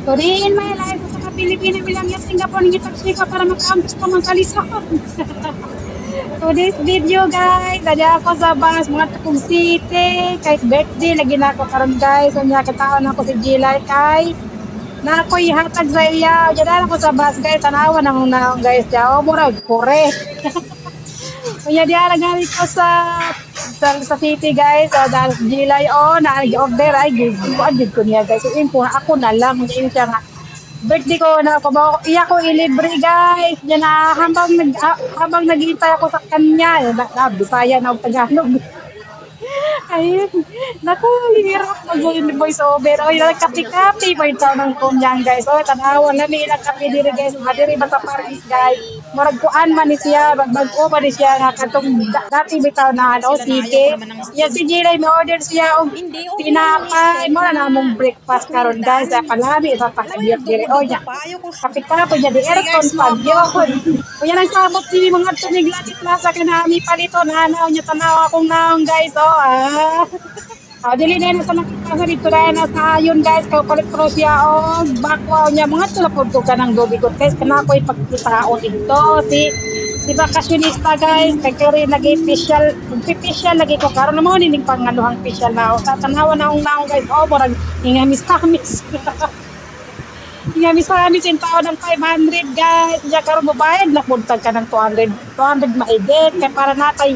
Today in my life, sa Pilipinas bilang yung Singapore ng taxi ka para makaambos pa mang kalisod. Today's video guys, ada ako sa bus mga Tukog City, kahit birthday lagi na ako karon guys. Unya kataon ako si Gilay kay na ako ihatag sa iya. Diyan ako sa bus guys, tanawan ang naong guys. Diyan murag kore. Unya diyan nagali ko sa city guys, dahil Gilay nag-order ay gud ko niya guys. So info ako na lang yung siya nga birthday ko na ako ba iya ko ilibre guys. Diyan na habang naghihintay ako sa kanya, Bisaya na og Tagalog. Ayun. Naku, hirap mag-yung voice over. O, yung kapi-kapi pa yung ng kumyang, guys. O, tanawan na nila kapi diri, guys. Madiri ba sa Paris, guys. Muragkuan man ni siya. Bago pa ni siya. Katong dati bitaw na, sige. Yan si Gilay, may order siya. O, tinapay. Mura na mong breakfast karon guys. Palami, ipapakabiyot diri. O, yan. Kapi-kapi niya. Di aircon pa. Yun. O, yan ang sabot ni mga tunig Latin Plaza. Kanami palito. Nanaw niya. Tanaw akong naong, guys. O, dili na sa nakita dito na sa yun guys, kaya palit pro siya bakwaw niya mga tulapod ko ka ng dobigot guys, kana ko ipagkita o dito si bakasyonista guys, kaya rin nag-official lagi ko karon mo nining panganuhang official na tatanawa na akong naong guys, murag ingamis-kamis ingamis-kamis yung tao ng 500 guys, diya karon mabayad na puntag ka ng 200 maigit, kaya para natay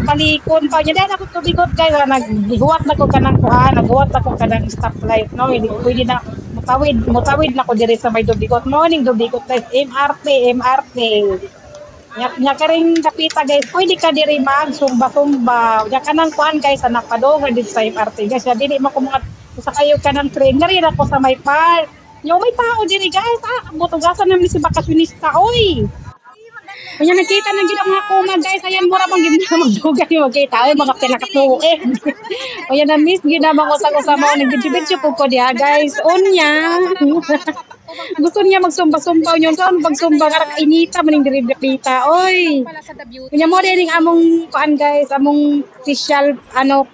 balikon pa niya dahil ako tubigot guys, naghuwat na ko ka ng naghuwat na ko ka ng stoplight, no, hindi pwede na mutawid na ko diri sa may dubigot, morning dubigot guys, MRT nya karing kapita guys, pwede ka diri sumba nya kanang kuan guys, anak padong dito sa MRT guys, dili makumungat sa kayo ka ng train, nari ako sa may park. Yung may tao diri guys, butugasan namin si bakasyonista, oy. Kanya nakita ng gina mga kuma guys, ayan mura bang gina magdugan yung magkita, ay mga pinakatuwe. Ayan na miss, gina bang usang-usang mo, nag-video po ko diya guys, unya. Gusto niya magsumba-sumba yun, so pagsumba karak inita maning diribita, oy. Kanya mo din among kuan guys, among official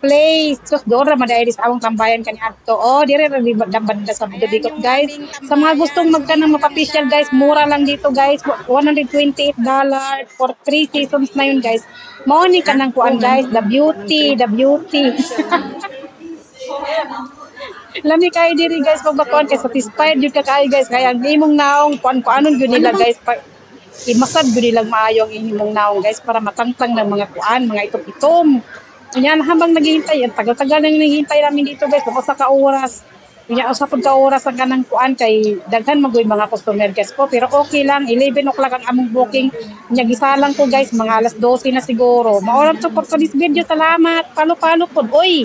place. So dora madayis among tambayan kani adto. Dire ra banda sa dikot guys. Sa mga gustong magkanang mapa-official guys, mura lang dito guys. $128 for 3 seasons na yun guys. Mao ni kanang kuan guys, the beauty. Lami kayo diri guys, pagbakuan kay satisfied yun ka kayo guys, kaya ang imong naong kuan-kuanon yun nila guys, imasad yun nilang maayo ang imong naong guys, para matangtang ng mga kuan, mga itom-itom. Yan, habang naghihintay, ang tagal-tagal na naghihintay namin dito guys, kapag sa ka-oras, usapod ka-oras ang kanang kuan, kay daghan magoy mga customer guys po, pero okay lang, 11 o'clock ang among booking, gisa lang ko guys, mga alas 12 na siguro. Maoram to for this video, salamat, palo-palo po, oy!